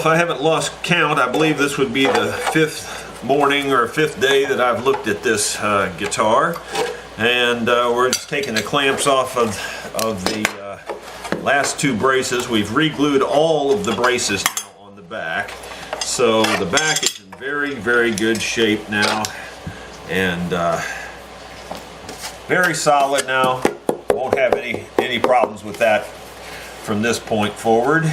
if I haven't lost count, I believe this would be the fifth morning or fifth day that I've looked at this guitar. And we're just taking the clamps off of the last two braces. We've re-glued all of the braces now on the back. So the back is in very, very good shape now. And very solid now. Won't have any problems with that from this point forward.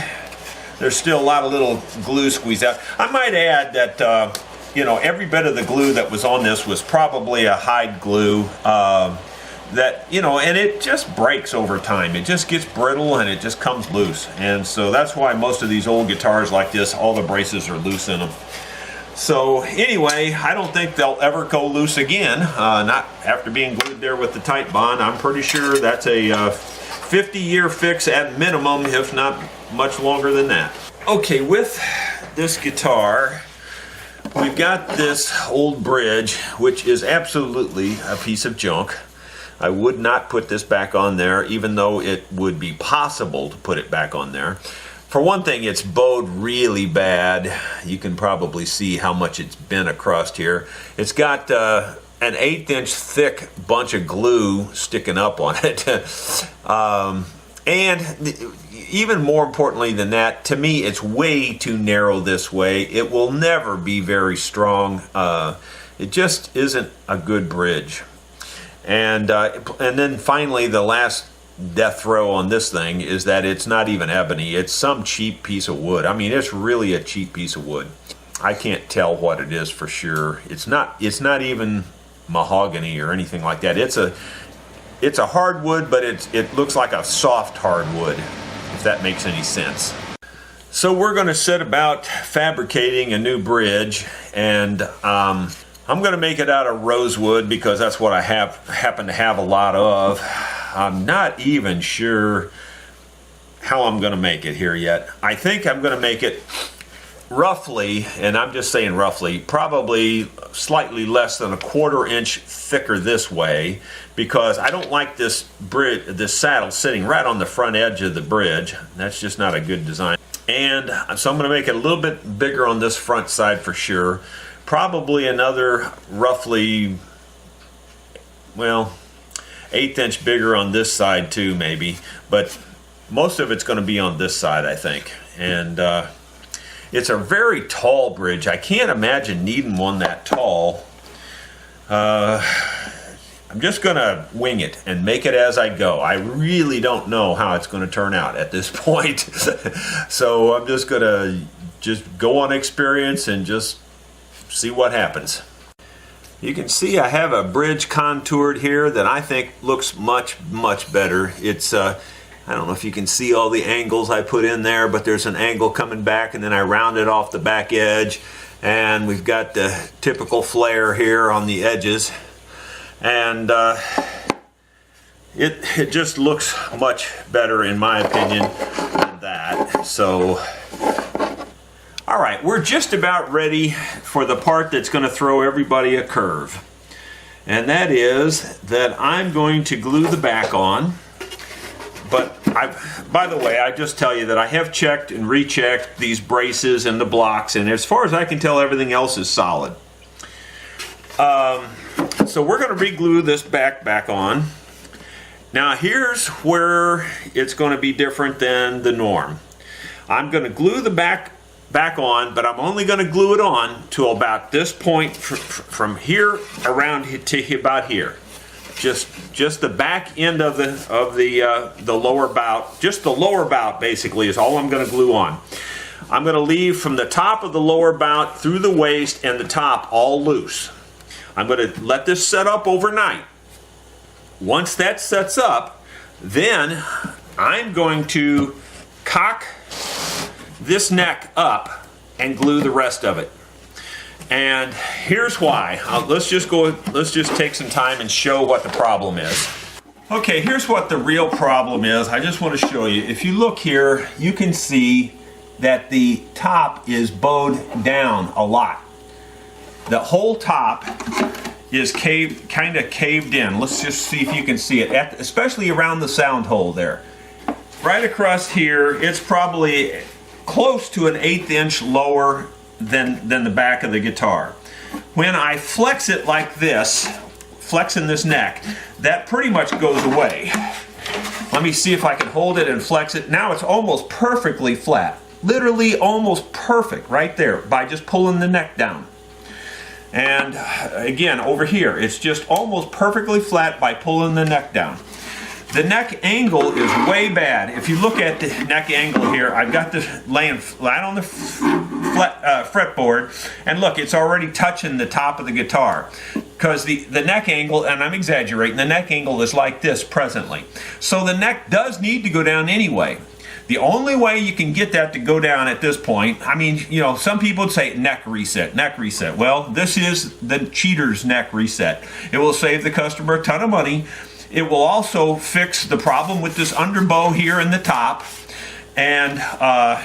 There's still a lot of little glue squeezed out. I might add that you know, every bit of the glue that was on this was probably a hide glue that, you know, and it just breaks over time. It just gets brittle and it just comes loose. And so that's why most of these old guitars like this, all the braces are loose in them. So anyway, I don't think they'll ever go loose again, not after being glued there with the tight bond. I'm pretty sure that's a 50-year fix at minimum, if not much longer than that. Okay, with this guitar, we've got this old bridge, which is absolutely a piece of junk. I would not put this back on there, even though it would be possible to put it back on there. For one thing, it's bowed really bad. You can probably see how much it's bent across here. It's got an 1/8-inch thick bunch of glue sticking up on it. And even more importantly than that, to me, it's way too narrow this way. It will never be very strong. It just isn't a good bridge. And then finally, the last death throw on this thing is that it's not even ebony. It's some cheap piece of wood. I mean, it's really a cheap piece of wood. I can't tell what it is for sure. It's not even mahogany or anything like that. It's a hardwood, but it looks like a soft hardwood, if that makes any sense. So we're going to set about fabricating a new bridge, and I'm going to make it out of rosewood because that's what I happen to have a lot of. I'm not even sure how I'm going to make it here yet. I think I'm going to make it roughly, and I'm just saying roughly, probably slightly less than a 1/4 inch thicker this way, because I don't like this saddle sitting right on the front edge of the bridge. That's just not a good design. And so I'm going to make it a little bit bigger on this front side for sure. Probably another roughly, well, 1/8 inch bigger on this side too, maybe. But most of it's going to be on this side, I think. And it's a very tall bridge. I can't imagine needing one that tall. I'm just going to wing it and make it as I go. I really don't know how it's going to turn out at this point. So I'm just going to go on experience and just see what happens. You can see I have a bridge contoured here that I think looks much, much better. It's I don't know if you can see all the angles I put in there, but there's an angle coming back and then I round it off the back edge, and we've got the typical flare here on the edges, and it just looks much better in my opinion than that. So all right, we're just about ready for the part that's going to throw everybody a curve, and that is that I'm going to glue the back on. But by the way, I just tell you that I have checked and rechecked these braces and the blocks, and as far as I can tell, everything else is solid. So we're going to re-glue this back on. Now here's where it's going to be different than the norm. I'm going to glue the back on, but I'm only going to glue it on to about this point, from here around to about here. Just the back end of the lower bout. Just the lower bout basically is all I'm going to glue on. I'm going to leave from the top of the lower bout through the waist and the top all loose. I'm going to let this set up overnight. Once that sets up, then I'm going to cock this neck up and glue the rest of it. And here's why. Let's just take some time and show what the problem is. Okay, here's what the real problem is. I just want to show you. If you look here, you can see that the top is bowed down a lot. The whole top is kind of caved in. Let's just see if you can see it, especially around the sound hole there. Right across here, it's probably close to an 1/8 inch lower than the back of the guitar. When I flex it like this, flexing this neck, that pretty much goes away. Let me see if I can hold it and flex it. Now it's almost perfectly flat. Literally almost perfect right there by just pulling the neck down. And again, over here, it's just almost perfectly flat by pulling the neck down. The neck angle is way bad. If you look at the neck angle here, I've got this laying flat on the fretboard, and look, it's already touching the top of the guitar. Because the neck angle, and I'm exaggerating, the neck angle is like this presently. So the neck does need to go down anyway. The only way you can get that to go down at this point, I mean, you know, some people would say neck reset, neck reset. Well, this is the cheater's neck reset. It will save the customer a ton of money. It will also fix the problem with this underbow here in the top. And,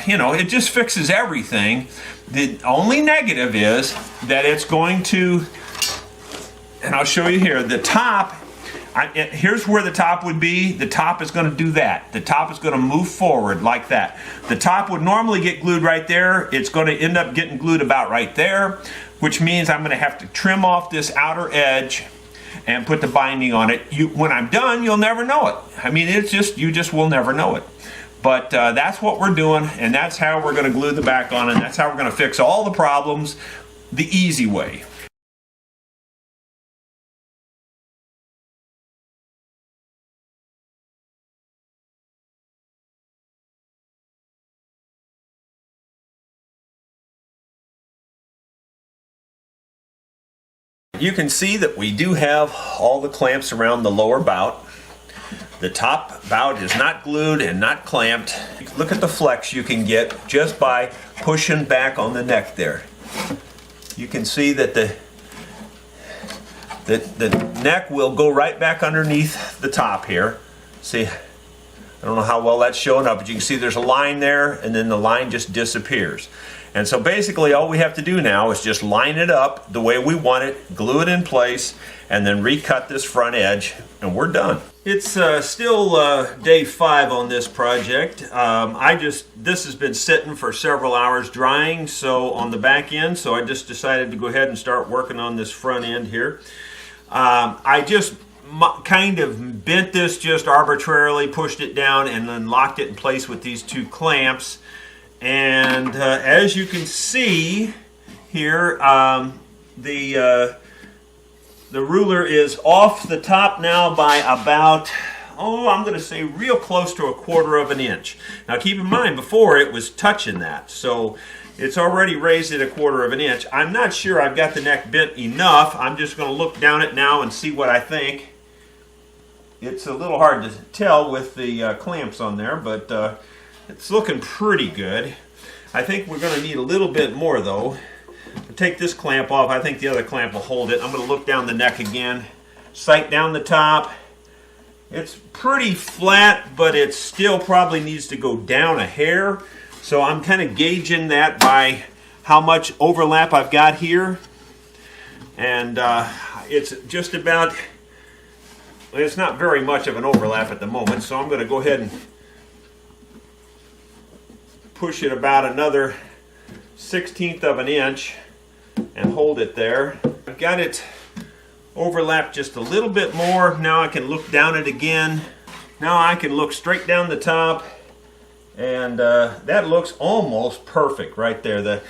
you know, it just fixes everything. The only negative is that it's going to, and I'll show you here, the top, here's where the top would be. The top is going to do that. The top is going to move forward like that. The top would normally get glued right there. It's going to end up getting glued about right there, which means I'm going to have to trim off this outer edge and put the binding on it. When I'm done, you'll never know it. I mean, it's just, you just will never know it. But that's what we're doing, and that's how we're going to glue the back on, and that's how we're going to fix all the problems the easy way. You can see that we do have all the clamps around the lower bout. The top bout is not glued and not clamped. Look at the flex you can get just by pushing back on the neck there. You can see that the neck will go right back underneath the top here. See, I don't know how well that's showing up, but you can see there's a line there, and then the line just disappears. And so basically all we have to do now is just line it up the way we want it, glue it in place, and then recut this front edge, and we're done. It's still day 5 on this project. This has been sitting for several hours drying, so on the back end, so I just decided to go ahead and start working on this front end here. I just kind of bent this just arbitrarily, pushed it down, and then locked it in place with these 2 clamps. And as you can see here, the ruler is off the top now by about, I'm going to say real close to 1/4 of an inch. Now keep in mind, before it was touching that, so it's already raised it 1/4 of an inch. I'm not sure I've got the neck bent enough. I'm just going to look down it now and see what I think. It's a little hard to tell with the clamps on there, but it's looking pretty good. I think we're going to need a little bit more though. To take this clamp off, I think the other clamp will hold it. I'm going to look down the neck again, sight down the top. It's pretty flat, but it still probably needs to go down a hair. So I'm kind of gauging that by how much overlap I've got here. And it's just about, it's not very much of an overlap at the moment, so I'm going to go ahead and push it about another 1/16 of an inch and hold it there. I've got it overlapped just a little bit more. Now I can look down it again. Now I can look straight down the top, and that looks almost perfect right there. The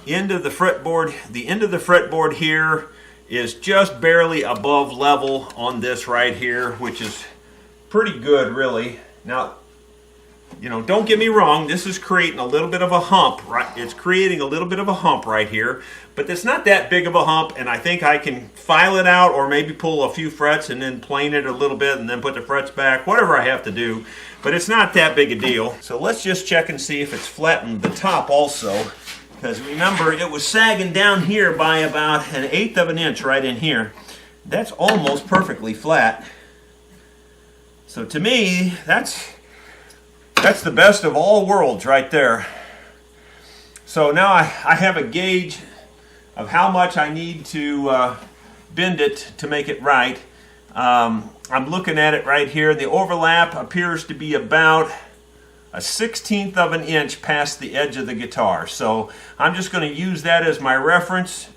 end of the fretboard here is just barely above level on this right here, which is pretty good really. Now, you know, don't get me wrong, this is creating a little bit of a hump, right? It's creating a little bit of a hump right here, but it's not that big of a hump, and I think I can file it out or maybe pull a few frets and then plane it a little bit and then put the frets back, whatever I have to do, but it's not that big a deal. So let's just check and see if it's flattened the top also, because remember, it was sagging down here by about 1/8 of an inch right in here. That's almost perfectly flat. So to me, that's the best of all worlds right there. So now I have a gauge of how much I need to bend it to make it right. I'm looking at it right here. The overlap appears to be about 1/16 of an inch past the edge of the guitar. So I'm just going to use that as my reference,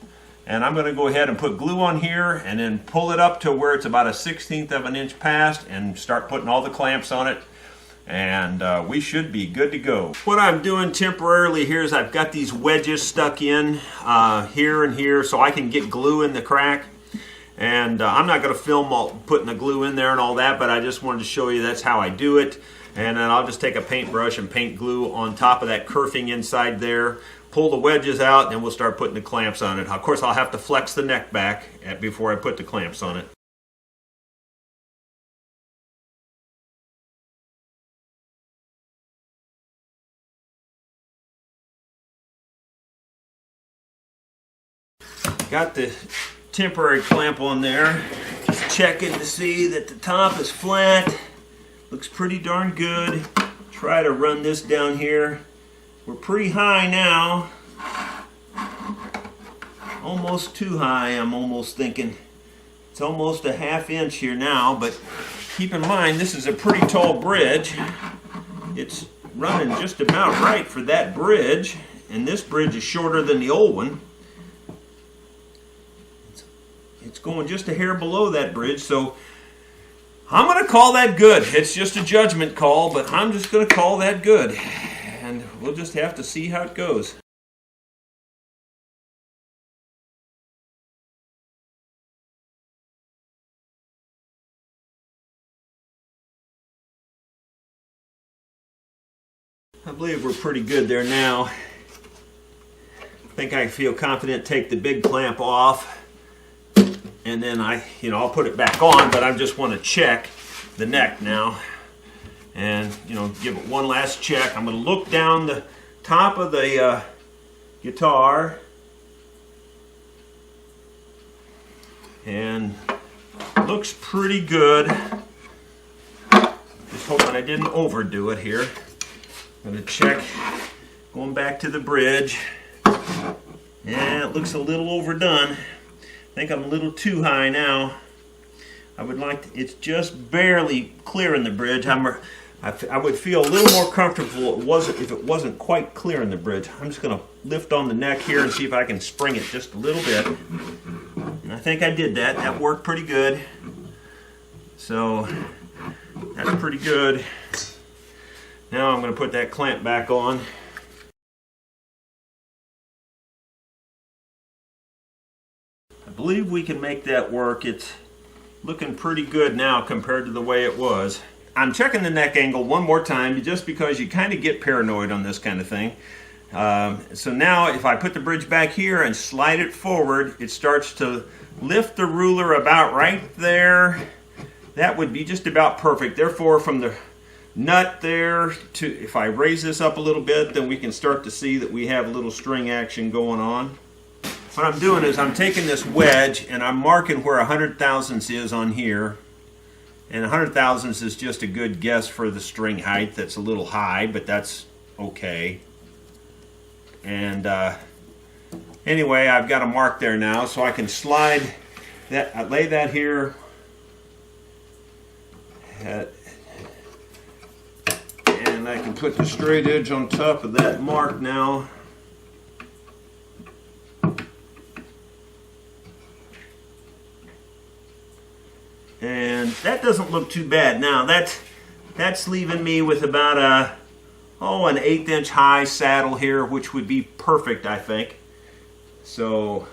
and I'm going to go ahead and put glue on here and then pull it up to where it's about 1/16 of an inch past and start putting all the clamps on it, and we should be good to go. What I'm doing temporarily here is I've got these wedges stuck in here and here so I can get glue in the crack. And I'm not going to film putting the glue in there and all that, but I just wanted to show you that's how I do it. And then I'll just take a paintbrush and paint glue on top of that kerfing inside there, pull the wedges out, and we'll start putting the clamps on it. Of course, I'll have to flex the neck back before I put the clamps on it. Got the temporary clamp on there. Just checking to see that the top is flat. Looks pretty darn good. Try to run this down here. We're pretty high now. Almost too high, I'm almost thinking. It's almost a 1/2 inch here now, but keep in mind this is a pretty tall bridge. It's running just about right for that bridge, and this bridge is shorter than the old one. It's going just a hair below that bridge, so I'm going to call that good. It's just a judgment call, but I'm just going to call that good. And we'll just have to see how it goes. I believe we're pretty good there now. I think I feel confident to take the big clamp off. And then I'll put it back on, but I just want to check the neck now. And, give it one last check. I'm going to look down the top of the guitar. And it looks pretty good. Just hoping I didn't overdo it here. I'm going to check, going back to the bridge. Yeah, it looks a little overdone. I think I'm a little too high now. I would like to, it's just barely clearing the bridge. I would feel a little more comfortable if it wasn't quite clearing the bridge. I'm just going to lift on the neck here and see if I can spring it just a little bit. And I think I did that. That worked pretty good. So that's pretty good. Now I'm going to put that clamp back on. I believe we can make that work. It's looking pretty good now compared to the way it was. I'm checking the neck angle one more time just because you kind of get paranoid on this kind of thing. So now if I put the bridge back here and slide it forward, it starts to lift the ruler about right there. That would be just about perfect. Therefore, from the nut there to, if I raise this up a little bit, then we can start to see that we have a little string action going on. What I'm doing is I'm taking this wedge and I'm marking where 100 thousandths is on here. And 100 thousandths is just a good guess for the string height. That's a little high, but that's okay. And anyway, I've got a mark there now, so I can slide that, I lay that here. And I can put the straight edge on top of that mark now. And that doesn't look too bad. Now that's leaving me with about an 1/8 inch high saddle here, which would be perfect, I think. So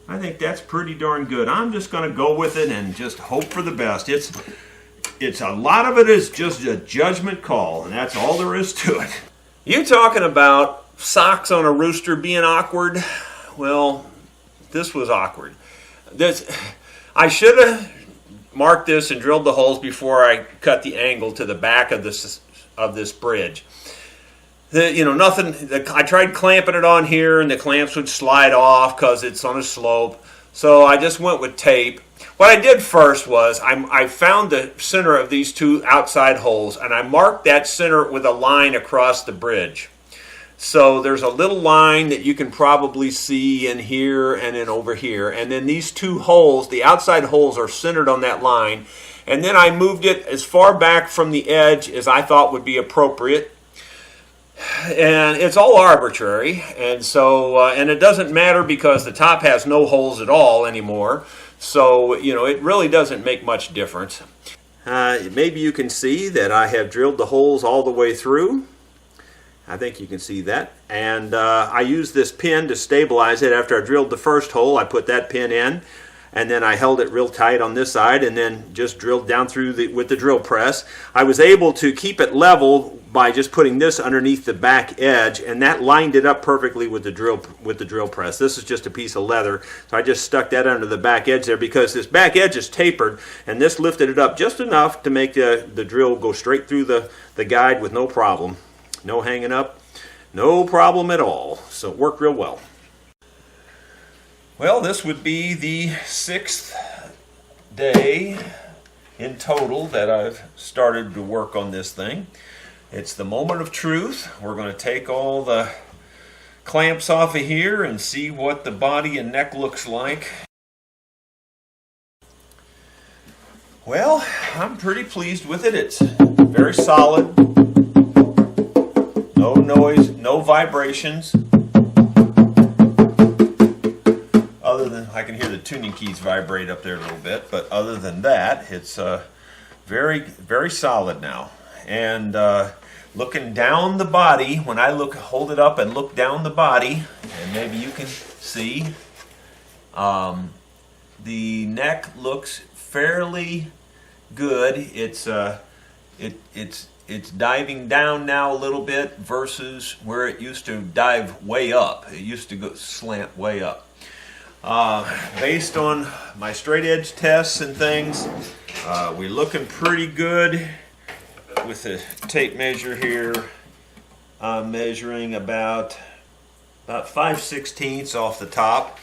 I think that's pretty darn good. I'm just going to go with it and just hope for the best. It's a lot of it is just a judgment call, and that's all there is to it. You talking about socks on a rooster being awkward? Well, this was awkward. I should have marked this and drilled the holes before I cut the angle to the back of this bridge. I tried clamping it on here, and the clamps would slide off because it's on a slope. So I just went with tape. What I did first was I found the center of these two outside holes, and I marked that center with a line across the bridge. So there's a little line that you can probably see in here and then over here. And then these two holes, the outside holes, are centered on that line. And then I moved it as far back from the edge as I thought would be appropriate. And it's all arbitrary, and so and it doesn't matter because the top has no holes at all anymore. So, you know, it really doesn't make much difference. Maybe you can see that I have drilled the holes all the way through. I think you can see that. And I used this pin to stabilize it. After I drilled the first hole, I put that pin in, and then I held it real tight on this side and then just drilled down through with the drill press. I was able to keep it level by just putting this underneath the back edge, and that lined it up perfectly with the drill press. This is just a piece of leather, so I just stuck that under the back edge there because this back edge is tapered, and this lifted it up just enough to make the drill go straight through the guide with no problem. No hanging up, no problem at all. So it worked real well. Well, this would be the 6th day in total that I've started to work on this thing. It's the moment of truth. We're going to take all the clamps off of here and see what the body and neck looks like. Well, I'm pretty pleased with it. It's very solid. No noise, no vibrations. Other than, I can hear the tuning keys vibrate up there a little bit, but other than that, it's very, very solid now. And looking down the body, when I hold it up and look down the body, and maybe you can see, the neck looks fairly good. It's diving down now a little bit versus where it used to dive way up. It used to go slant way up. Based on my straight edge tests and things, we're looking pretty good with the tape measure here. I'm measuring about 5/16 off the top,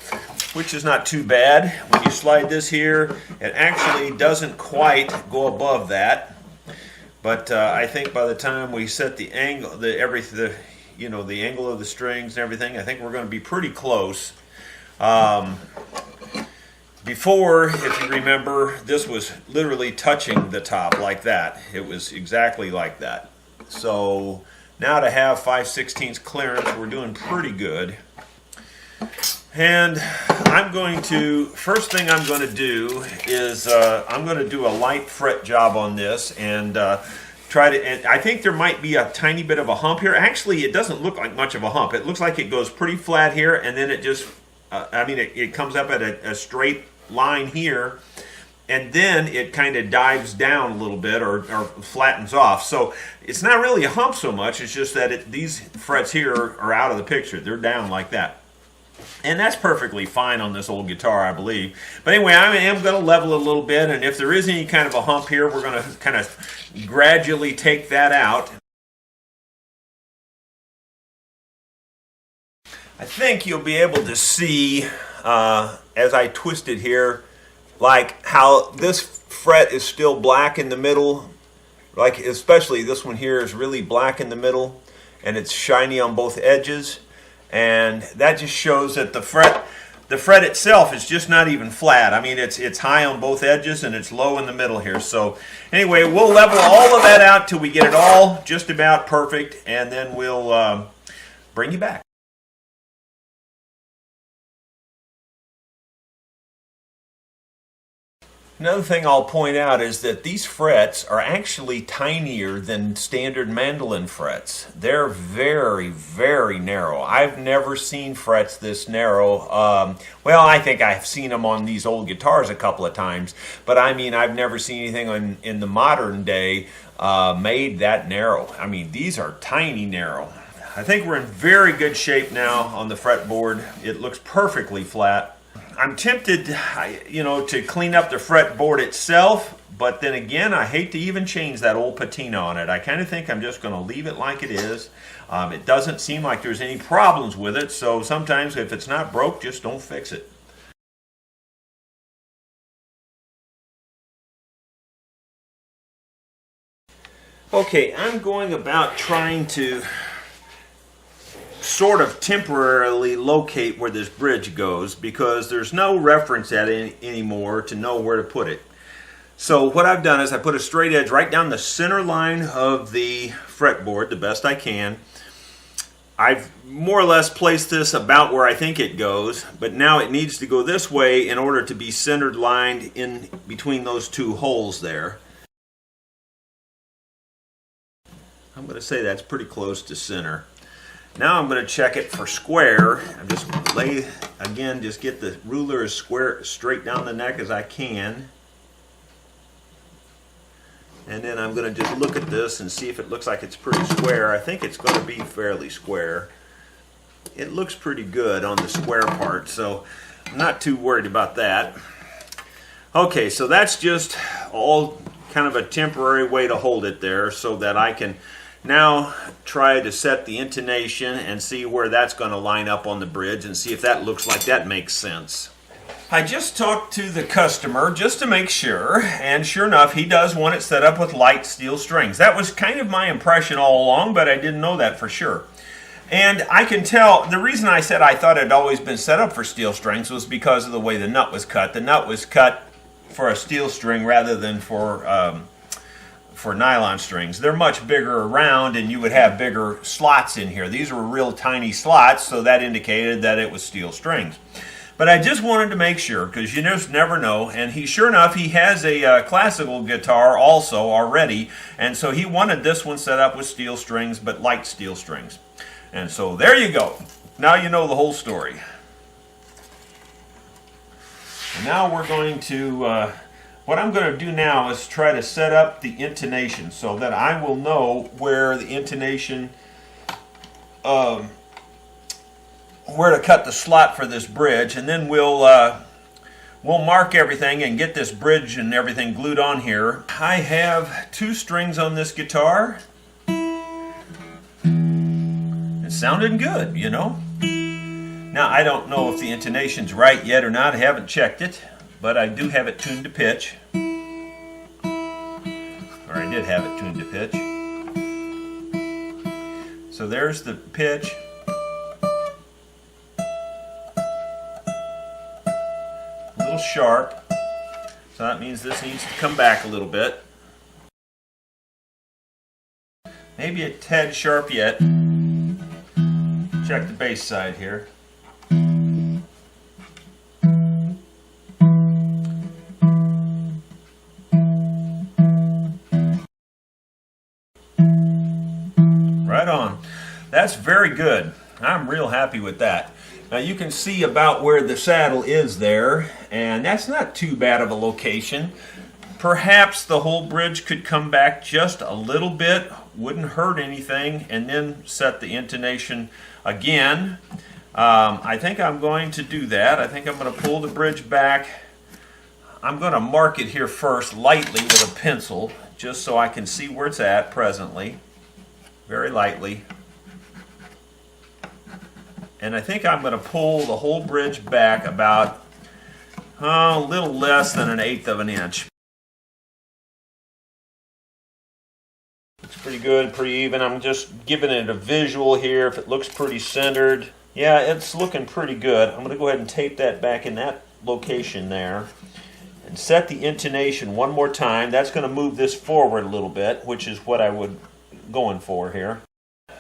which is not too bad. When you slide this here, it actually doesn't quite go above that. But I think by the time we set the angle, the angle of the strings and everything, I think we're going to be pretty close. Before, if you remember, this was literally touching the top like that. It was exactly like that. So now to have 5/16 clearance, we're doing pretty good. And first thing I'm going to do is I'm going to do a light fret job on this and and I think there might be a tiny bit of a hump here. Actually, it doesn't look like much of a hump. It looks like it goes pretty flat here, and then it just, it comes up at a straight line here, and then it kind of dives down a little bit or flattens off. So it's not really a hump so much. It's just that these frets here are out of the picture. They're down like that. And that's perfectly fine on this old guitar, I believe. But anyway, I am going to level it a little bit, and if there is any kind of a hump here, we're going to kind of gradually take that out. I think you'll be able to see, as I twist it here, like how this fret is still black in the middle. Like especially this one here is really black in the middle, and it's shiny on both edges. And that just shows that the fret itself is just not even flat. I mean, it's high on both edges and it's low in the middle here. So anyway, we'll level all of that out till we get it all just about perfect, and then we'll bring you back. Another thing I'll point out is that these frets are actually tinier than standard mandolin frets. They're very, very narrow. I've never seen frets this narrow. Well, I think I've seen them on these old guitars a couple of times, but I mean, I've never seen anything in the modern day made that narrow. I mean, these are tiny narrow. I think we're in very good shape now on the fretboard. It looks perfectly flat. I'm tempted, to clean up the fretboard itself, but then again, I hate to even change that old patina on it. I kind of think I'm just going to leave it like it is. It doesn't seem like there's any problems with it, so sometimes if it's not broke, just don't fix it. Okay, I'm going about trying to sort of temporarily locate where this bridge goes because there's no reference at it anymore to know where to put it. So what I've done is I put a straight edge right down the center line of the fretboard the best I can. I've more or less placed this about where I think it goes, but now it needs to go this way in order to be centered lined in between those two holes there. I'm going to say that's pretty close to center. Now I'm going to check it for square. I just just get the ruler as straight down the neck as I can. And then I'm going to just look at this and see if it looks like it's pretty square. I think it's going to be fairly square. It looks pretty good on the square part, so I'm not too worried about that. Okay, so that's just all kind of a temporary way to hold it there so that I can now try to set the intonation and see where that's going to line up on the bridge and see if that looks like that makes sense. I just talked to the customer just to make sure, and sure enough, he does want it set up with light steel strings. That was kind of my impression all along, but I didn't know that for sure. And I can tell, the reason I said I thought it had always been set up for steel strings was because of the way the nut was cut. The nut was cut for a steel string rather than for nylon strings. They're much bigger around, and you would have bigger slots in here. These were real tiny slots, so that indicated that it was steel strings. But I just wanted to make sure, because you just never know. And sure enough, he has a classical guitar also already, and so he wanted this one set up with steel strings, but light steel strings. And so there you go. Now you know the whole story. And now we're going to, what I'm going to do now is try to set up the intonation so that I will know where the intonation, where to cut the slot for this bridge, and then we'll mark everything and get this bridge and everything glued on here. I have 2 strings on this guitar. It sounded good, you know. Now I don't know if the intonation's right yet or not. I haven't checked it, but I do have it tuned to pitch. Or I did have it tuned to pitch. So there's the pitch. Sharp, so that means this needs to come back a little bit. Maybe a tad sharp yet. Check the bass side here. Right on. That's very good. I'm real happy with that. Now you can see about where the saddle is there, and that's not too bad of a location. Perhaps the whole bridge could come back just a little bit, wouldn't hurt anything, and then set the intonation again. I think I'm going to do that. I think I'm going to pull the bridge back. I'm going to mark it here first lightly with a pencil, just so I can see where it's at presently, very lightly. And I think I'm going to pull the whole bridge back about a little less than 1/8 of an inch. It's pretty good, pretty even. I'm just giving it a visual here if it looks pretty centered. Yeah, it's looking pretty good. I'm going to go ahead and tape that back in that location there. And set the intonation one more time. That's going to move this forward a little bit, which is what I would going for here.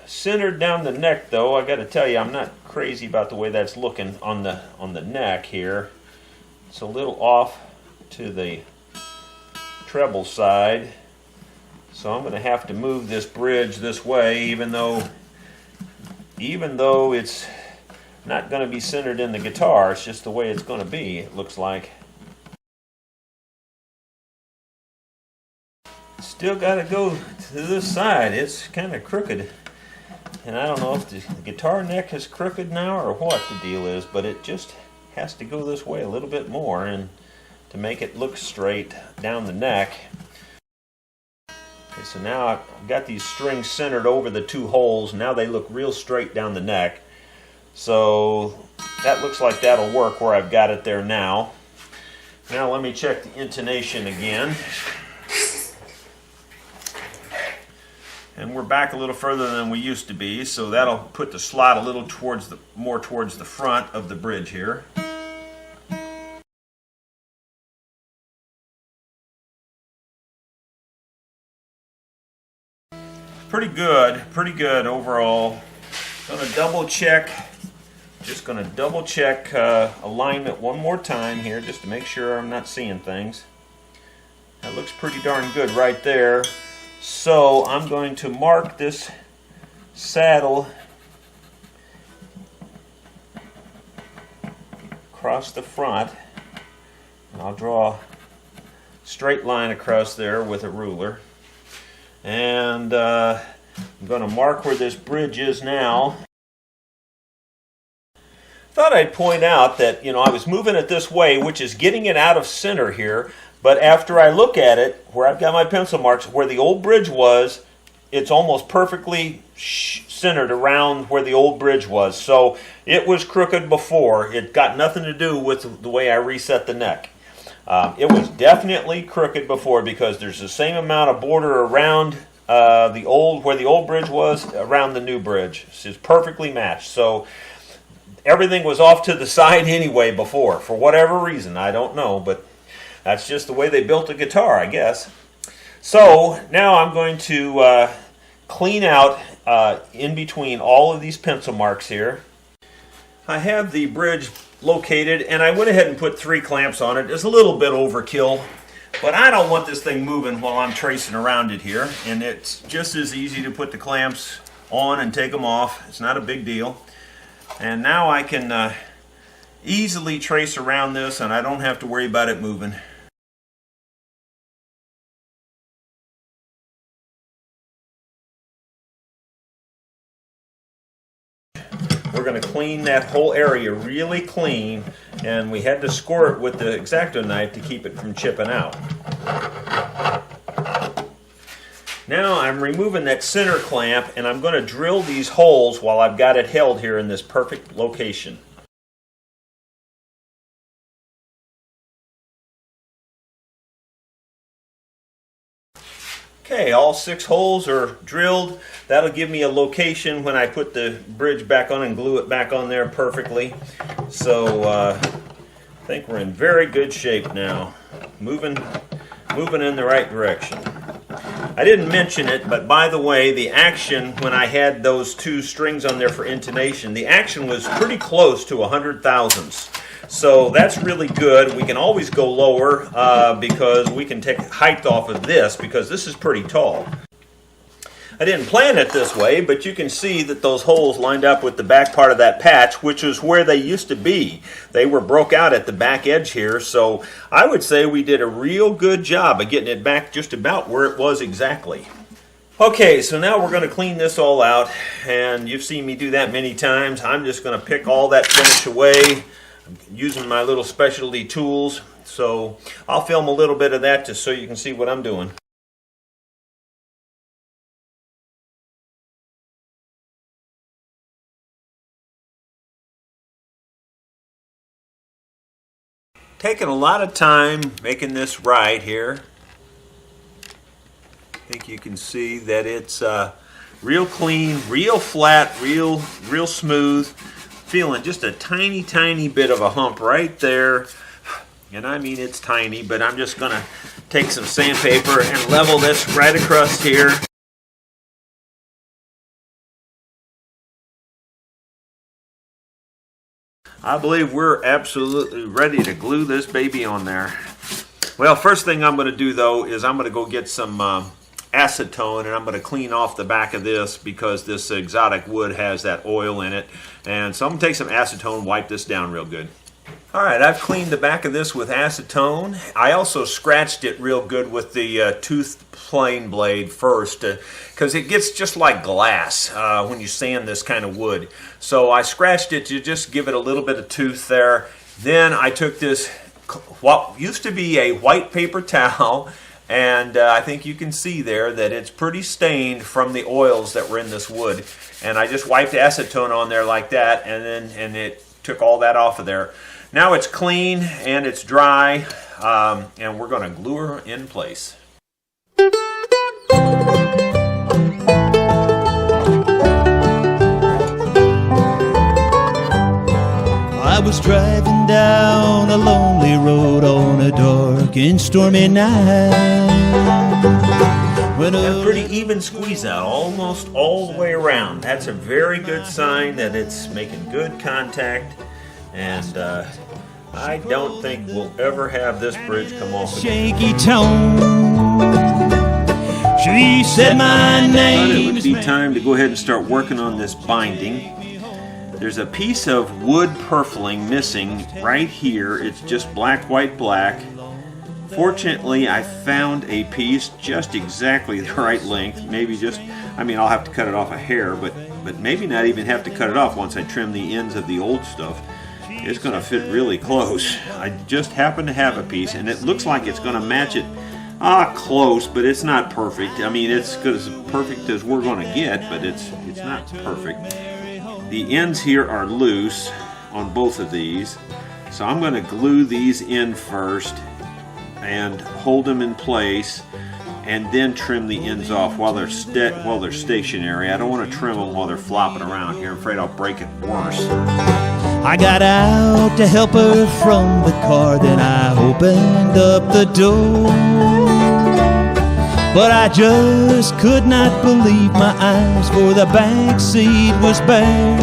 Centered down the neck, though, I got to tell you, I'm not crazy about the way that's looking on the neck here. It's a little off to the treble side, so I'm going to have to move this bridge this way, even though it's not going to be centered in the guitar. It's just the way it's going to be, it looks like. Still got to go to this side. It's kind of crooked. And I don't know if the guitar neck is crooked now or what the deal is, but it just has to go this way a little bit more and to make it look straight down the neck. Okay, so now I've got these strings centered over the 2 holes. Now they look real straight down the neck. So that looks like that'll work where I've got it there now. Now let me check the intonation again. And we're back a little further than we used to be, so that'll put the slot a little more towards the front of the bridge here. pretty good overall. Gonna double check. Just going to double check alignment one more time here just to make sure I'm not seeing things. That looks pretty darn good right there. So I'm going to mark this saddle across the front. And I'll draw a straight line across there with a ruler. And I'm going to mark where this bridge is now. Thought I'd point out that, I was moving it this way, which is getting it out of center here, but after I look at it, where I've got my pencil marks, where the old bridge was, it's almost perfectly centered around where the old bridge was. So it was crooked before. It got nothing to do with the way I reset the neck. It was definitely crooked before because there's the same amount of border around where the old bridge was, around the new bridge. It's perfectly matched. So everything was off to the side anyway before, for whatever reason. I don't know, but that's just the way they built a guitar, I guess. So now I'm going to clean out in between all of these pencil marks here. I have the bridge located, and I went ahead and put 3 clamps on it. It's a little bit overkill, but I don't want this thing moving while I'm tracing around it here, and it's just as easy to put the clamps on and take them off. It's not a big deal. And now I can easily trace around this, and I don't have to worry about it moving. We're going to clean that whole area really clean, and we had to score it with the X-Acto knife to keep it from chipping out. Now I'm removing that center clamp, and I'm going to drill these holes while I've got it held here in this perfect location. Okay, all 6 holes are drilled. That'll give me a location when I put the bridge back on and glue it back on there perfectly. So I think we're in very good shape now. Moving in the right direction. I didn't mention it, but by the way, the action when I had those 2 strings on there for intonation, the action was pretty close to 100 thousandths. So that's really good. We can always go lower because we can take height off of this because this is pretty tall. I didn't plan it this way, but you can see that those holes lined up with the back part of that patch, which is where they used to be. They were broke out at the back edge here, so I would say we did a real good job of getting it back just about where it was exactly. Okay, so now we're going to clean this all out, and you've seen me do that many times. I'm just going to pick all that finish away using my little specialty tools. So I'll film a little bit of that just so you can see what I'm doing. Taking a lot of time making this right here. I think you can see that it's real clean, real flat, real smooth. Feeling just a tiny bit of a hump right there. And I mean it's tiny, but I'm just going to take some sandpaper and level this right across here. I believe we're absolutely ready to glue this baby on there. Well, first thing I'm going to do though is I'm going to go get some acetone, and I'm going to clean off the back of this because this exotic wood has that oil in it. And so I'm going to take some acetone, wipe this down real good. Alright, I've cleaned the back of this with acetone. I also scratched it real good with the tooth plane blade first because it gets just like glass when you sand this kind of wood. So I scratched it to just give it a little bit of tooth there. Then I took this, what used to be a white paper towel, and I think you can see there that it's pretty stained from the oils that were in this wood. And I just wiped acetone on there like that, and it took all that off of there. Now it's clean and it's dry, and we're going to glue her in place. I was driving down a lonely road on a dark and stormy night when When Got a pretty even squeeze out, almost all the way around. That's a very good sign that it's making good contact, and I don't think we'll ever have this bridge come off again. shaky tone, she said my But it name would is be Mary. time to go ahead and start working on this binding. There's a piece of wood purfling missing right here. It's just black, white, black. Fortunately, I found a piece just exactly the right length. Maybe just, I mean, I'll have to cut it off a hair, but maybe not even have to cut it off once I trim the ends of the old stuff. It's going to fit really close. I just happen to have a piece, and it looks like it's going to match it. Close, but it's not perfect. I mean, it's as perfect as we're going to get, but it's not perfect. The ends here are loose on both of these, so I'm going to glue these in first and hold them in place, and then trim the ends off while they're stationary. I don't want to trim them while they're flopping around here. I'm afraid I'll break it worse. I got out to help her from the car, then I opened up the door. But I just could not believe my eyes, for the back seat was bare.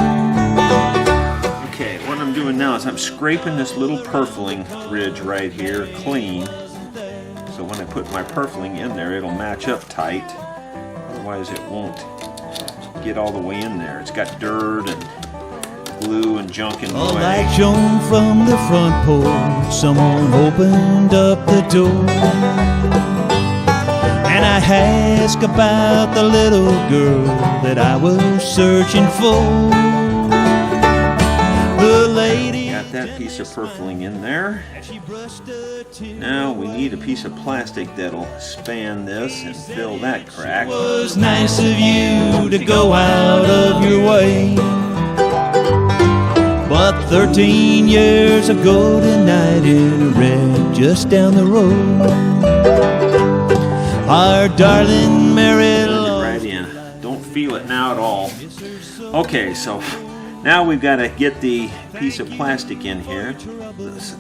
Okay, what I'm doing now is I'm scraping this little purfling ridge right here clean. So when I put my purfling in there, it'll match up tight. Otherwise it won't get all the way in there. It's got dirt and glue and junk in the A way. light shone from the front porch, someone opened up the door. And I asked about the little girl that I was searching for. The lady Got that piece of purfling in there. Now we need a piece of plastic that'll span this and fill that crack. It was nice of you to go out of your way. But 13 years ago tonight in a wreck just down the road, our darling Mary Right in. Don't feel it now at all. Okay, so now we've got to get the piece of plastic in here.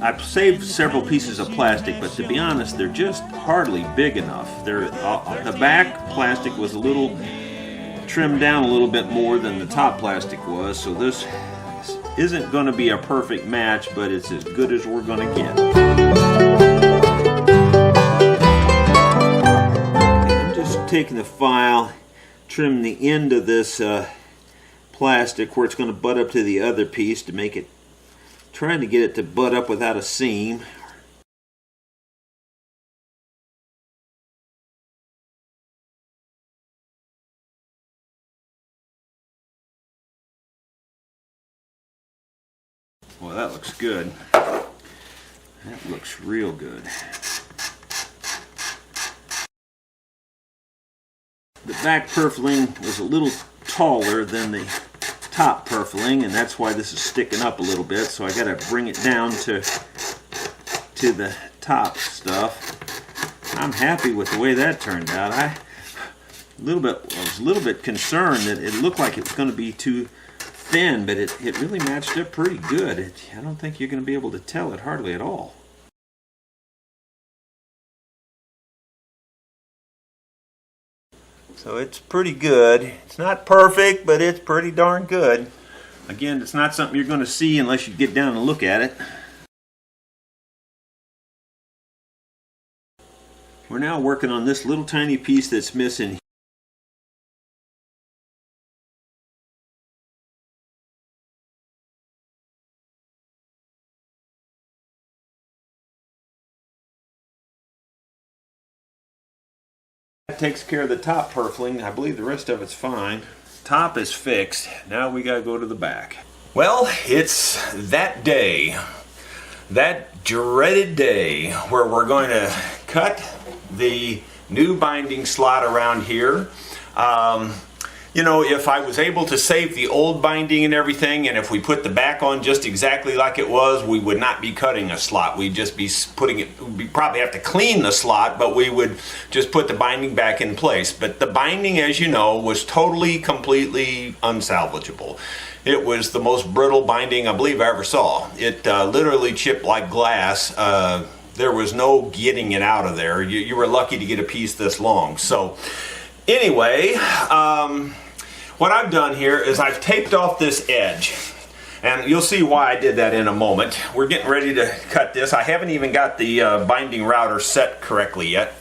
I've saved several pieces of plastic, but to be honest, they're just hardly big enough. The back plastic was a little trimmed down a little bit more than the top plastic was, so this isn't going to be a perfect match, but it's as good as we're going to get. I'm just taking the file, trim the end of this plastic where it's going to butt up to the other piece to make it, trying to get it to butt up without a seam. Well, that looks good. That looks real good. The back purfling was a little taller than the top purfling, and that's why this is sticking up a little bit, so I got to bring it down to the top stuff. I'm happy with the way that turned out. I was a little bit concerned that it looked like it was going to be too thin, but it really matched up pretty good. I don't think you're going to be able to tell it hardly at all. So it's pretty good. It's not perfect, but it's pretty darn good. Again, it's not something you're going to see unless you get down and look at it. We're now working on this little tiny piece that's missing. That takes care of the top purfling. I believe the rest of it's fine. Top is fixed. Now we gotta go to the back. Well, it's that day. That dreaded day where we're going to cut the new binding slot around here. You know, if I was able to save the old binding and everything, and if we put the back on just exactly like it was, we would not be cutting a slot. We'd just be putting it, we'd probably have to clean the slot, but we would just put the binding back in place. But the binding, as you know, was totally, completely unsalvageable. It was the most brittle binding I believe I ever saw. It literally chipped like glass. There was no getting it out of there. You were lucky to get a piece this long. So Anyway, what I've done here is I've taped off this edge. And you'll see why I did that in a moment. We're getting ready to cut this. I haven't even got the binding router set correctly yet.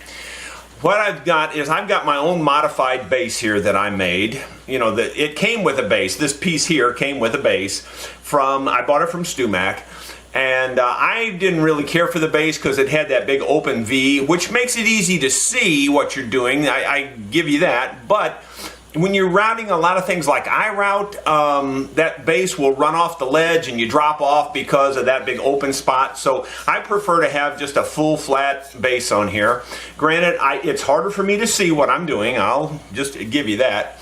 What I've got is I've got my own modified base here that I made. You know, it came with a base. This piece here came with a base from, I bought it from StuMac. And I didn't really care for the base because it had that big open V, which makes it easy to see what you're doing. I give you that. But when you're routing a lot of things like I route, that base will run off the ledge and you drop off because of that big open spot. So I prefer to have just a full flat base on here. Granted, it's harder for me to see what I'm doing. I'll just give you that.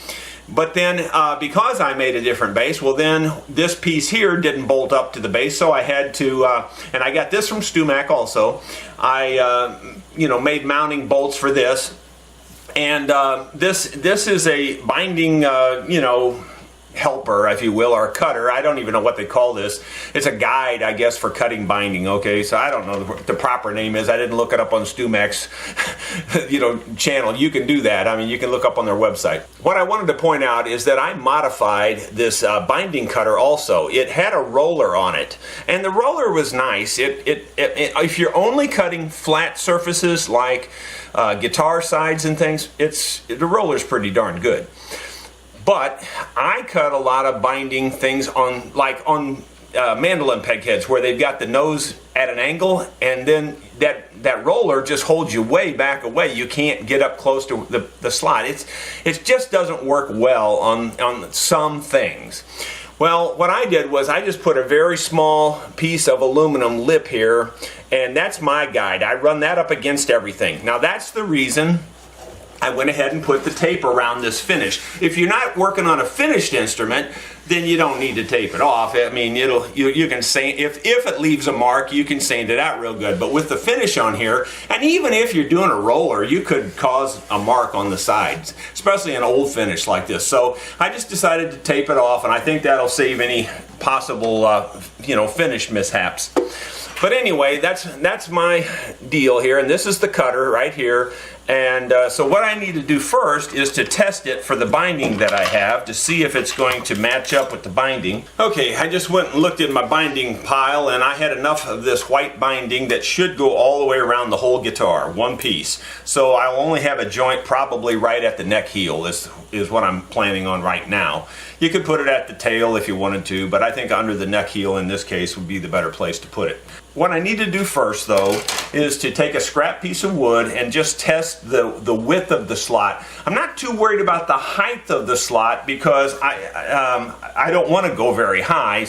But then because I made a different base, well then this piece here didn't bolt up to the base, so I had to, and I got this from StuMac also. I made mounting bolts for this. And this is a binding, helper, if you will, or a cutter. I don't even know what they call this. It's a guide, I guess, for cutting binding. Okay, so I don't know what the proper name is. I didn't look it up on StuMac's, channel. You can do that. I mean, you can look up on their website. What I wanted to point out is that I modified this binding cutter also. It had a roller on it, and the roller was nice. If you're only cutting flat surfaces like guitar sides and things, the roller's pretty darn good. But I cut a lot of binding things on mandolin peg heads where they've got the nose at an angle, and then that roller just holds you way back away. You can't get up close to the slot. It just doesn't work well on some things. Well, what I did was I just put a very small piece of aluminum lip here, and that's my guide. I run that up against everything. Now that's the reason I went ahead and put the tape around this finish. If you're not working on a finished instrument, then you don't need to tape it off. I mean, you can sand, if it leaves a mark, you can sand it out real good. But with the finish on here, and even if you're doing a roller, you could cause a mark on the sides, especially an old finish like this. So I just decided to tape it off, and I think that'll save any possible finish mishaps. But anyway, that's my deal here, and this is the cutter right here. And so what I need to do first is to test it for the binding that I have to see if it's going to match up with the binding. Okay, I just went and looked in my binding pile, and I had enough of this white binding that should go all the way around the whole guitar, one piece. So I'll only have a joint probably right at the neck heel is what I'm planning on right now. You could put it at the tail if you wanted to, but I think under the neck heel in this case would be the better place to put it. What I need to do first, though, is to take a scrap piece of wood and just test the width of the slot. I'm not too worried about the height of the slot because I don't want to go very high.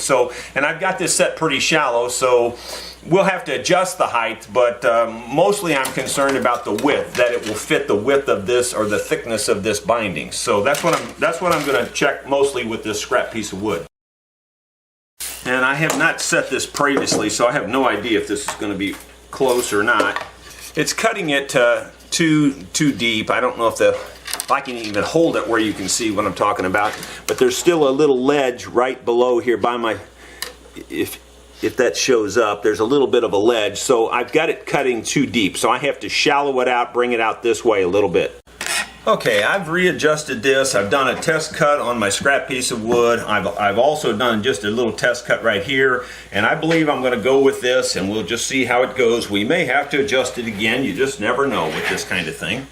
And I've got this set pretty shallow, so we'll have to adjust the height. But mostly I'm concerned about the width, that it will fit the width of this or the thickness of this binding. So that's what I'm going to check mostly with this scrap piece of wood. And I have not set this previously, so I have no idea if this is going to be close or not. It's cutting it too deep. I don't know if I can even hold it where you can see what I'm talking about. But there's still a little ledge right below here by my, if that shows up, there's a little bit of a ledge. So I've got it cutting too deep. So I have to shallow it out, bring it out this way a little bit. Okay, I've readjusted this. I've done a test cut on my scrap piece of wood. I've also done just a little test cut right here, and I believe I'm going to go with this, and we'll just see how it goes. We may have to adjust it again. You just never know with this kind of thing.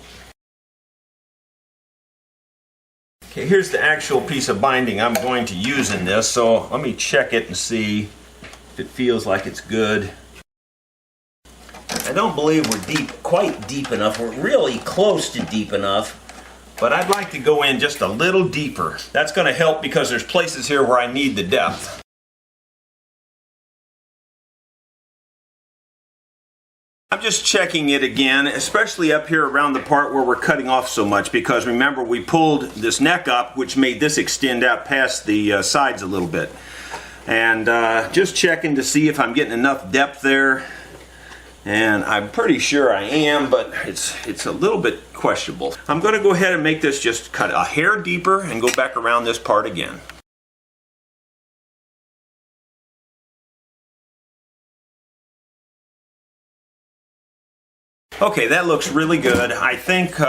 Okay, here's the actual piece of binding I'm going to use in this, so let me check it and see if it feels like it's good. I don't believe we're quite deep enough. We're really close to deep enough. But I'd like to go in just a little deeper. That's going to help because there's places here where I need the depth. I'm just checking it again, especially up here around the part where we're cutting off so much, because remember we pulled this neck up, which made this extend out past the sides a little bit. And just checking to see if I'm getting enough depth there. And I'm pretty sure I am, but it's a little bit questionable. I'm going to go ahead and make this just cut a hair deeper and go back around this part again. Okay, that looks really good. I think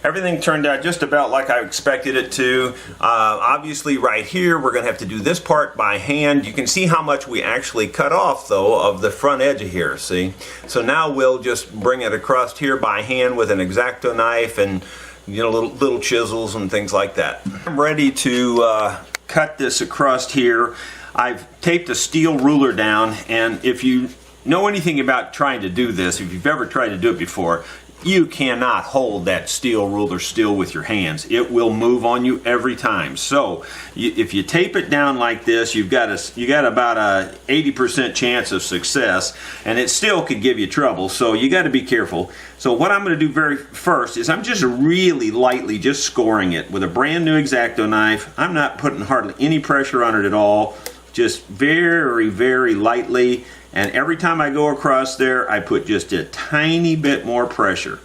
everything turned out just about like I expected it to. Obviously right here we're going to have to do this part by hand. You can see how much we actually cut off though of the front edge of here, see? So now we'll just bring it across here by hand with an X-Acto knife and little chisels and things like that. I'm ready to cut this across here. I've taped a steel ruler down, and if you know anything about trying to do this, if you've ever tried to do it before, you cannot hold that steel ruler still with your hands. It will move on you every time. So if you tape it down like this, you got about a 80% chance of success, and it still could give you trouble, so you got to be careful. So what I'm going to do first is I'm just really lightly just scoring it with a brand new X-Acto knife. I'm not putting hardly any pressure on it at all, just very, very lightly. And every time I go across there, I put just a tiny bit more pressure.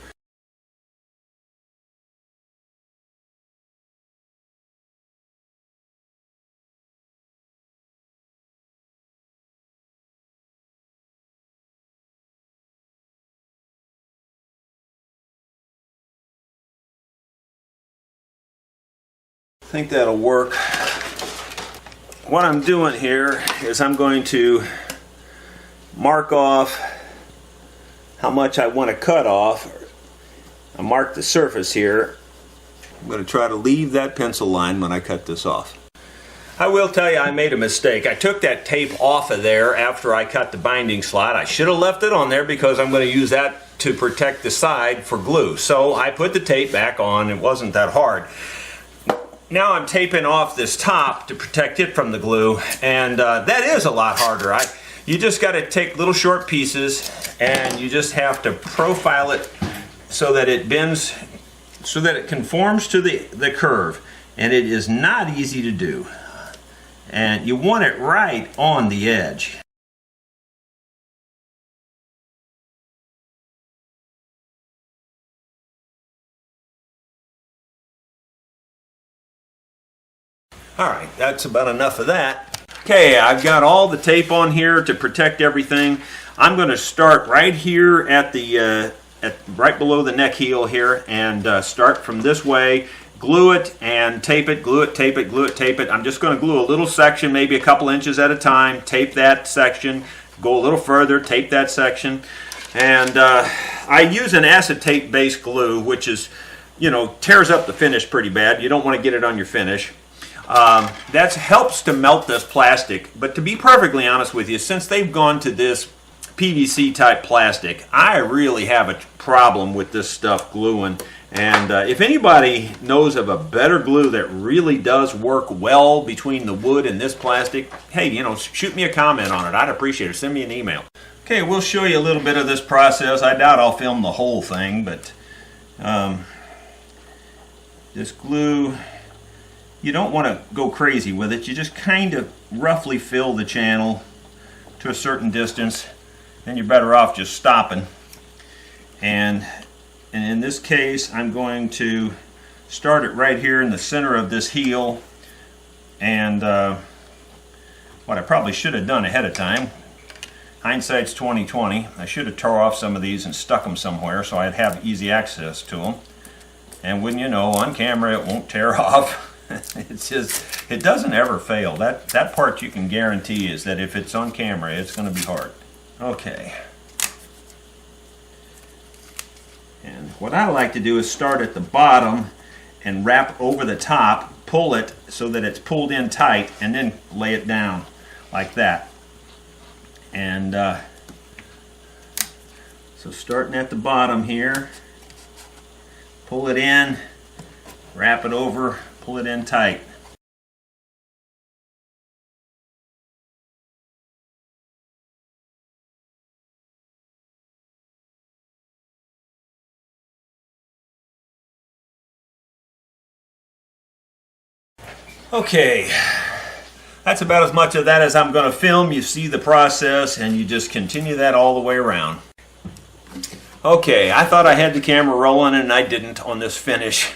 I think that'll work. What I'm doing here is I'm going to mark off how much I want to cut off. I mark the surface here. I'm going to try to leave that pencil line when I cut this off. I will tell you I made a mistake. I took that tape off of there after I cut the binding slot. I should have left it on there because I'm going to use that to protect the side for glue. So I put the tape back on. It wasn't that hard. Now I'm taping off this top to protect it from the glue, and that is a lot harder. You just got to take little short pieces, and you just have to profile it so that it bends, so that it conforms to the curve, and it is not easy to do. And you want it right on the edge. Alright, that's about enough of that. Okay, I've got all the tape on here to protect everything. I'm going to start right here at the right below the neck heel here, and start from this way, glue it and tape it, glue it, tape it, glue it, tape it. I'm just going to glue a little section, maybe a couple inches at a time, tape that section, go a little further, tape that section, and I use an acetate based glue, which is, tears up the finish pretty bad. You don't want to get it on your finish. That helps to melt this plastic, but to be perfectly honest with you, since they've gone to this PVC type plastic, I really have a problem with this stuff gluing. And if anybody knows of a better glue that really does work well between the wood and this plastic, hey, shoot me a comment on it. I'd appreciate it. Send me an email. Okay, we'll show you a little bit of this process. I doubt I'll film the whole thing, but this glue, you don't want to go crazy with it. You just kind of roughly fill the channel to a certain distance. Then you're better off just stopping. And in this case, I'm going to start it right here in the center of this heel. And what I probably should have done ahead of time, hindsight's 20/20. I should have tore off some of these and stuck them somewhere so I'd have easy access to them. And wouldn't you know, on camera it won't tear off. It's just, it doesn't ever fail. That part you can guarantee is that if it's on camera, it's going to be hard. Okay. And what I like to do is start at the bottom and wrap over the top, pull it so that it's pulled in tight, and then lay it down like that. And so starting at the bottom here, pull it in, wrap it over, pull it in tight. Okay, that's about as much of that as I'm going to film. You see the process and you just continue that all the way around. Okay, I thought I had the camera rolling and I didn't on this finish.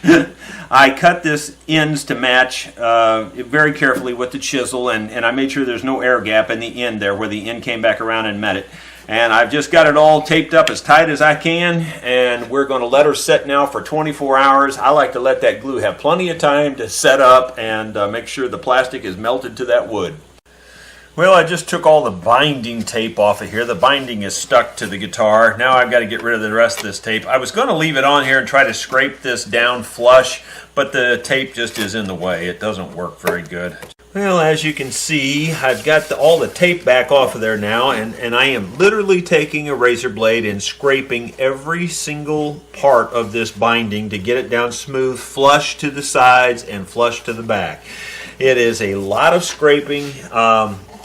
I cut this ends to match very carefully with the chisel, and I made sure there's no air gap in the end there where the end came back around and met it. And I've just got it all taped up as tight as I can, and we're going to let her set now for 24 hours. I like to let that glue have plenty of time to set up and make sure the plastic is melted to that wood. Well, I just took all the binding tape off of here. The binding is stuck to the guitar. Now I've got to get rid of the rest of this tape. I was going to leave it on here and try to scrape this down flush, but the tape just is in the way. It doesn't work very good. Well, as you can see, I've got all the tape back off of there now, and I am literally taking a razor blade and scraping every single part of this binding to get it down smooth, flush to the sides and flush to the back. It is a lot of scraping.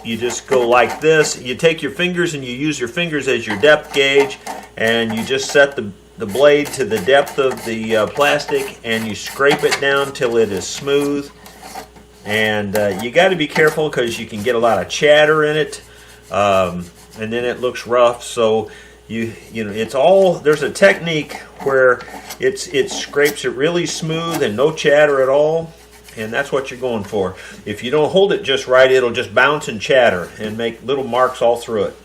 You just go like this. You take your fingers and you use your fingers as your depth gauge, and you just set the blade to the depth of the plastic, and you scrape it down till it is smooth. And you got to be careful because you can get a lot of chatter in it, and then it looks rough. So you know it's all, there's a technique where it scrapes it really smooth and no chatter at all. And that's what you're going for. If you don't hold it just right, it'll just bounce and chatter and make little marks all through it.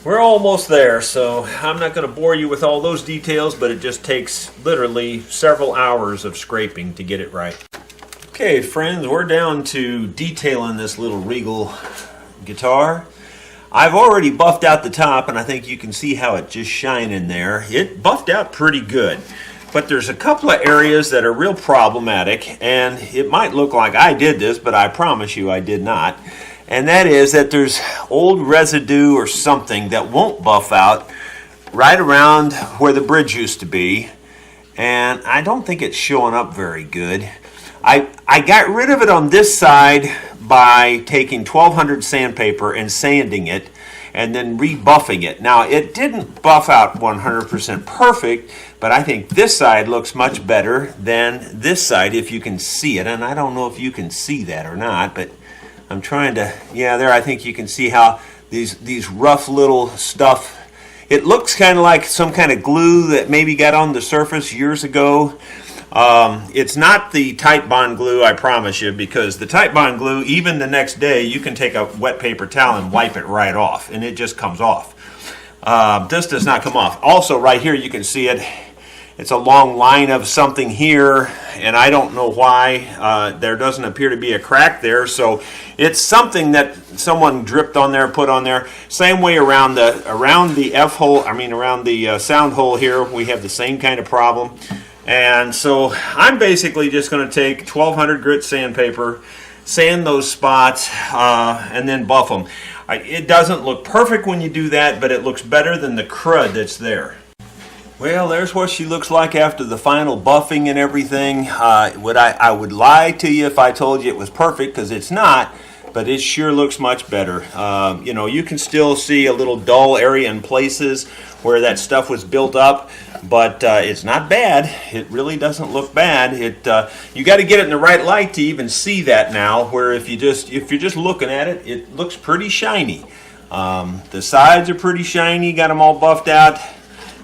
We're almost there, so I'm not going to bore you with all those details, but it just takes literally several hours of scraping to get it right. Okay, friends, we're down to detailing this little Regal guitar. I've already buffed out the top, and I think you can see how it just shine in there. It buffed out pretty good, but there's a couple of areas that are real problematic, and it might look like I did this, but I promise you I did not. And that is that there's old residue or something that won't buff out right around where the bridge used to be, and I don't think it's showing up very good. I got rid of it on this side by taking 1200 sandpaper and sanding it and then rebuffing it. Now, it didn't buff out 100% perfect, but I think this side looks much better than this side if you can see it. And I don't know if you can see that or not, but I'm trying to, yeah, there I think you can see how these rough little stuff, it looks kind of like some kind of glue that maybe got on the surface years ago. It's not the tight bond glue, I promise you, because the tight bond glue, even the next day, you can take a wet paper towel and wipe it right off, and it just comes off. This does not come off. Also, right here, you can see it. It's a long line of something here, and I don't know why. There doesn't appear to be a crack there, so it's something that someone dripped on there, put on there. Same way around the F hole, around the sound hole here, we have the same kind of problem. And so I'm basically just going to take 1200 grit sandpaper, sand those spots, and then buff them. It doesn't look perfect when you do that, but it looks better than the crud that's there. Well, there's what she looks like after the final buffing and everything. I would lie to you if I told you it was perfect, because it's not, but it sure looks much better. You can still see a little dull area in places where that stuff was built up, but it's not bad. It really doesn't look bad. You got to get it in the right light to even see that now, where if you're just looking at it, it looks pretty shiny. The sides are pretty shiny, got them all buffed out.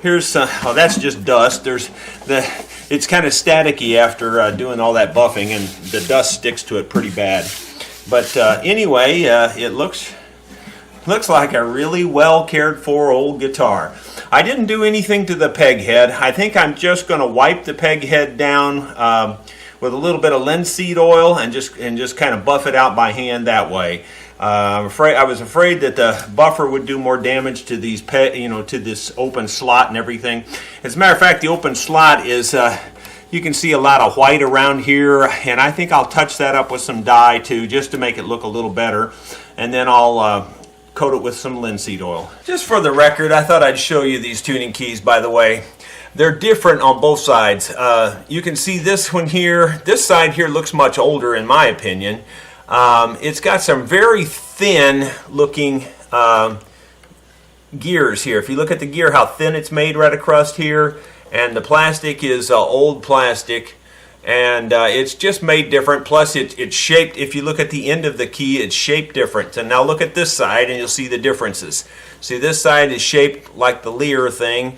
Here's that's just dust. It's kind of staticky after doing all that buffing, and the dust sticks to it pretty bad. But anyway, it looks like a really well cared for old guitar. I didn't do anything to the peg head. I think I'm just going to wipe the peg head down with a little bit of linseed oil and just kind of buff it out by hand that way. I was afraid that the buffer would do more damage to these to this open slot and everything. As a matter of fact, the open slot is you can see a lot of white around here, and I think I'll touch that up with some dye too, just to make it look a little better, and then I'll coat it with some linseed oil. Just for the record, I thought I'd show you these tuning keys, by the way. They're different on both sides. You can see this one here. This side here looks much older in my opinion. It's got some very thin looking gears here. If you look at the gear, how thin it's made right across here, and the plastic is old plastic, and it's just made different. Plus it's shaped, if you look at the end of the key, it's shaped different. And now look at this side and you'll see the differences. See, this side is shaped like the Lear thing,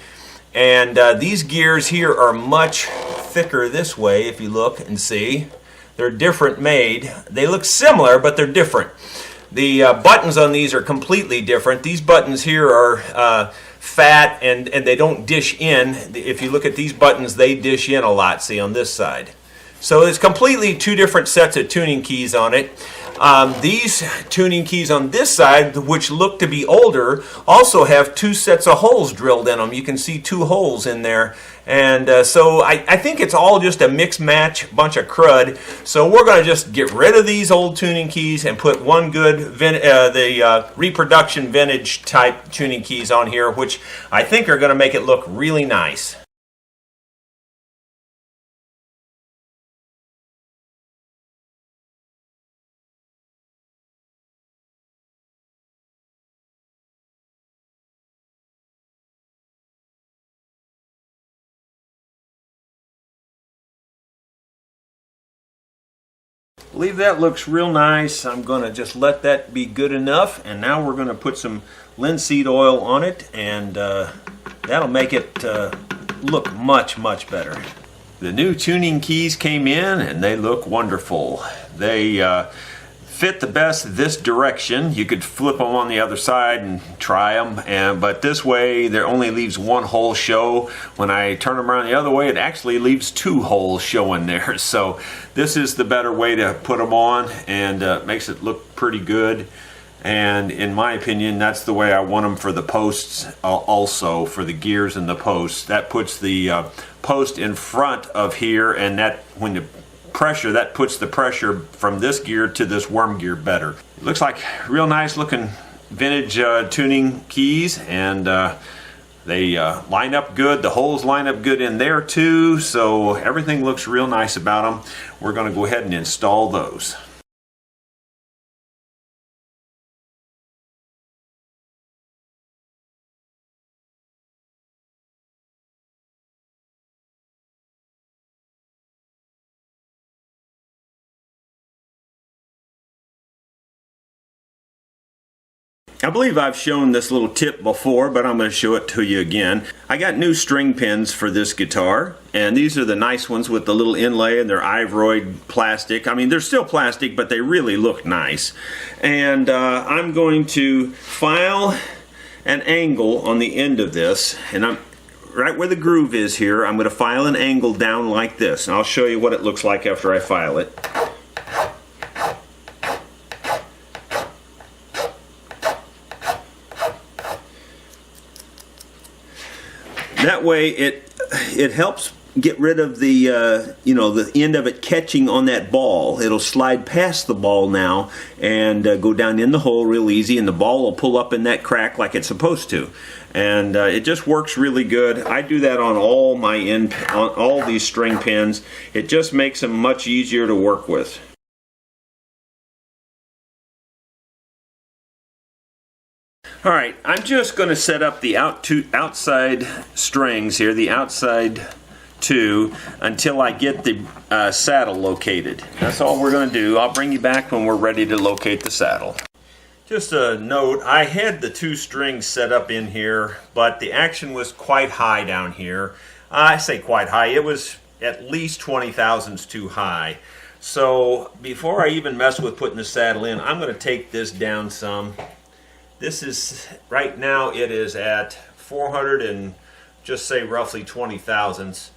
And these gears here are much thicker this way, if you look and see. They're different made. They look similar, but they're different. The buttons on these are completely different. These buttons here are fat and they don't dish in. If you look at these buttons, they dish in a lot, see, on this side. So it's completely two different sets of tuning keys on it. These tuning keys on this side, which look to be older, also have two sets of holes drilled in them. You can see two holes in there. And so I think it's all just a mix-match bunch of crud. So we're going to just get rid of these old tuning keys and put one good reproduction vintage type tuning keys on here, which I think are going to make it look really nice. I believe that looks real nice. I'm going to just let that be good enough, and now we're going to put some linseed oil on it, and that'll make it look much better. The new tuning keys came in and they look wonderful. They fit the best this direction. You could flip them on the other side and try them, but this way there only leaves one hole show. When I turn them around the other way, it actually leaves two holes showing there. So this is the better way to put them on, and makes it look pretty good. And in my opinion, that's the way I want them for the posts also, for the gears and the posts. That puts the post in front of here, and that when the pressure, that puts the pressure from this gear to this worm gear better. It looks like real nice looking vintage tuning keys, and they line up good. The holes line up good in there too, so everything looks real nice about them. We're going to go ahead and install those. I believe I've shown this little tip before, but I'm going to show it to you again. I got new string pins for this guitar, and these are the nice ones with the little inlay, and they're Ivoroid plastic. I mean, they're still plastic, but they really look nice. And I'm going to file an angle on the end of this, and I'm right where the groove is here. I'm going to file an angle down like this, and I'll show you what it looks like after I file it. That way it helps get rid of the you know, the end of it catching on that ball. It'll slide past the ball now and go down in the hole real easy, and the ball will pull up in that crack like it's supposed to. And it just works really good. I do that on all my on all these string pins. It just makes them much easier to work with. Alright, I'm just going to set up the outside strings here, the outside two, until I get the saddle located. That's all we're going to do. I'll bring you back when we're ready to locate the saddle. Just a note, I had the two strings set up in here, but the action was quite high down here. I say quite high, it was at least 20 thousandths too high. So before I even mess with putting the saddle in, I'm going to take this down some. This is, right now it is at 400 and just say roughly 20 thousandths.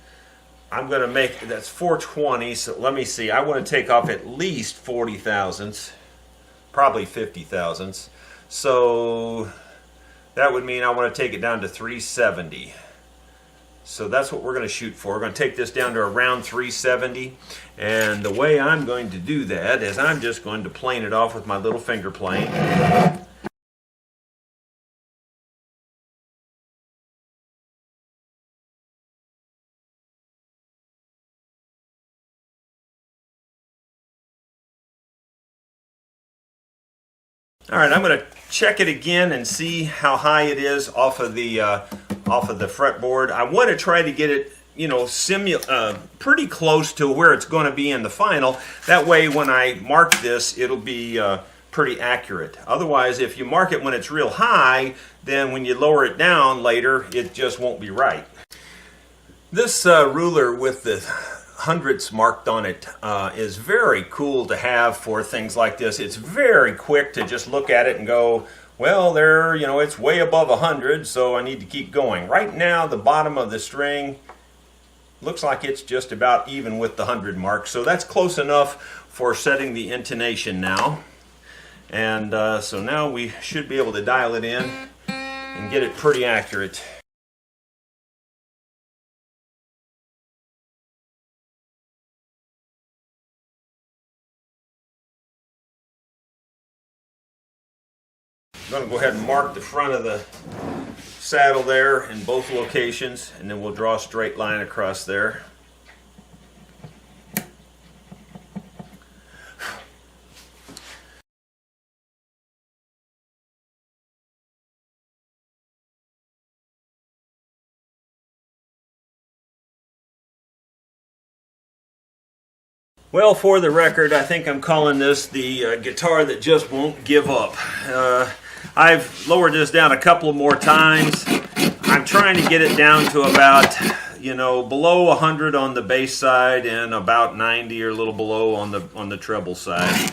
I'm going to make, that's 420, so let me see, I want to take off at least 40 thousandths, probably 50 thousandths. So that would mean I want to take it down to 370. So that's what we're going to shoot for. We're going to take this down to around 370. And the way I'm going to do that is I'm just going to plane it off with my little finger plane. Alright, I'm going to check it again and see how high it is off of the fretboard. I want to try to get it, you know, pretty close to where it's going to be in the final. That way when I mark this, it'll be pretty accurate. Otherwise, if you mark it when it's real high, then when you lower it down later, it just won't be right. This ruler with the hundredths marked on it is very cool to have for things like this. It's very quick to just look at it and go, well, there, you know, it's way above 100, so I need to keep going. Right now, the bottom of the string looks like it's just about even with the 100 mark, so that's close enough for setting the intonation now. And so now we should be able to dial it in and get it pretty accurate. I'm going to go ahead and mark the front of the saddle there in both locations, and then we'll draw a straight line across there. Well, for the record, I think I'm calling this the guitar that just won't give up. I've lowered this down a couple more times. I'm trying to get it down to about, you know, below 100 on the bass side and about 90 or a little below on the treble side,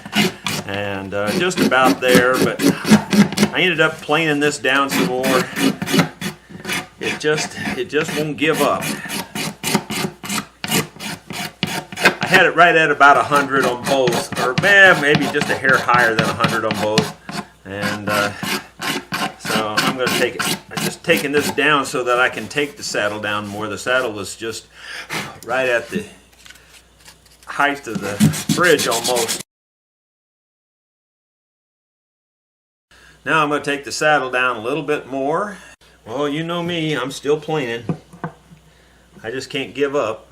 and just about there. But I ended up planing this down some more. It just won't give up. I had it right at about 100 on both, or maybe just a hair higher than 100 on both. And so I'm going to take it. I'm just taking this down so that I can take the saddle down more. The saddle was just right at the height of the bridge almost. Now I'm going to take the saddle down a little bit more. Well, you know me, I'm still planing. I just can't give up.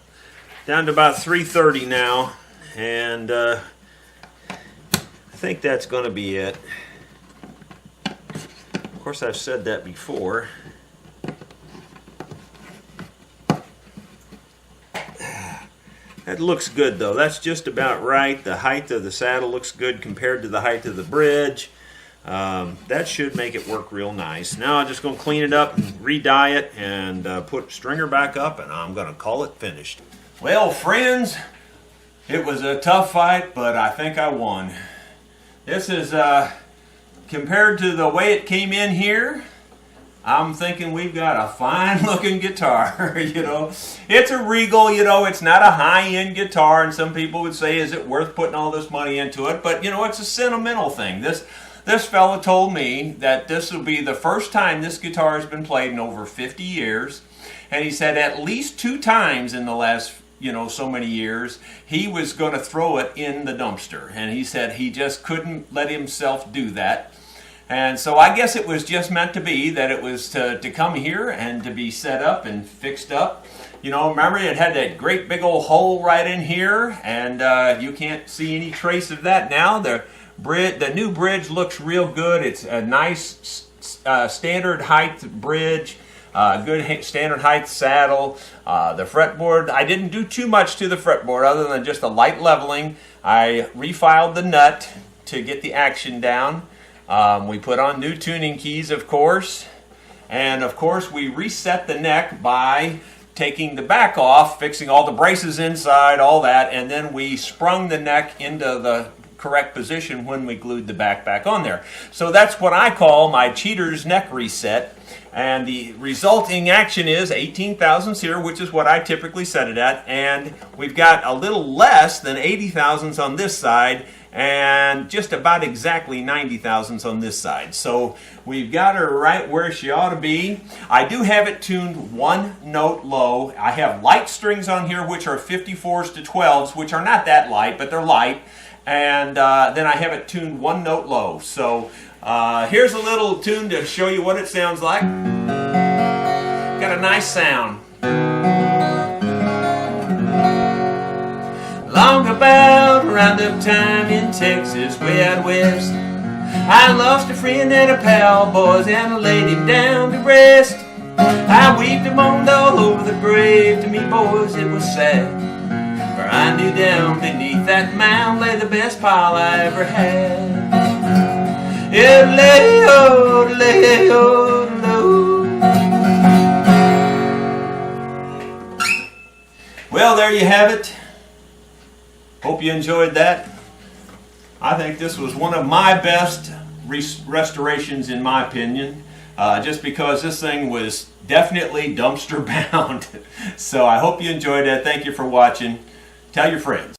Down to about 330 now, and I think that's going to be it. Of course, I've said that before. That looks good, though. That's just about right. The height of the saddle looks good compared to the height of the bridge. That should make it work real nice. Now I'm just going to clean it up and re-dye it and put stringer back up, and I'm going to call it finished. Well, friends, it was a tough fight, but I think I won. This is, compared to the way it came in here, I'm thinking we've got a fine-looking guitar, you know. It's a Regal, you know, it's not a high-end guitar, and some people would say, is it worth putting all this money into it? But, you know, it's a sentimental thing. This fella told me that this will be the first time this guitar has been played in over 50 years. And he said at least 2 times in the last, you know, so many years, he was going to throw it in the dumpster. And he said he just couldn't let himself do that. And so I guess it was just meant to be that it was to come here and to be set up and fixed up. You know, remember it had that great big old hole right in here, and you can't see any trace of that now. The new bridge looks real good. It's a nice standard height bridge. Good standard height saddle. The fretboard, I didn't do too much to the fretboard other than just a light leveling. I refiled the nut to get the action down. We put on new tuning keys, of course. And of course we reset the neck by taking the back off, fixing all the braces inside, all that, and then we sprung the neck into the correct position when we glued the back on there. So that's what I call my cheater's neck reset. And the resulting action is 18 thousandths here, which is what I typically set it at. And we've got a little less than 80 thousandths on this side, and just about exactly 90 thousandths on this side. So we've got her right where she ought to be. I do have it tuned 1 note low. I have light strings on here, which are 54s to 12s, which are not that light, but they're light. And then I have it tuned 1 note low. So here's a little tune to show you what it sounds like. Got a nice sound. Long about roundup time in Texas, way out west, I lost a friend and a pal, boys, and I laid him down to rest. I weeped and moaned all over the grave. To me, boys, it was sad, for I knew down beneath that mound lay the best pal I ever had. Well, there you have it. Hope you enjoyed that. I think this was one of my best restorations in my opinion, just because this thing was definitely dumpster bound. So I hope you enjoyed that. Thank you for watching. Tell your friends.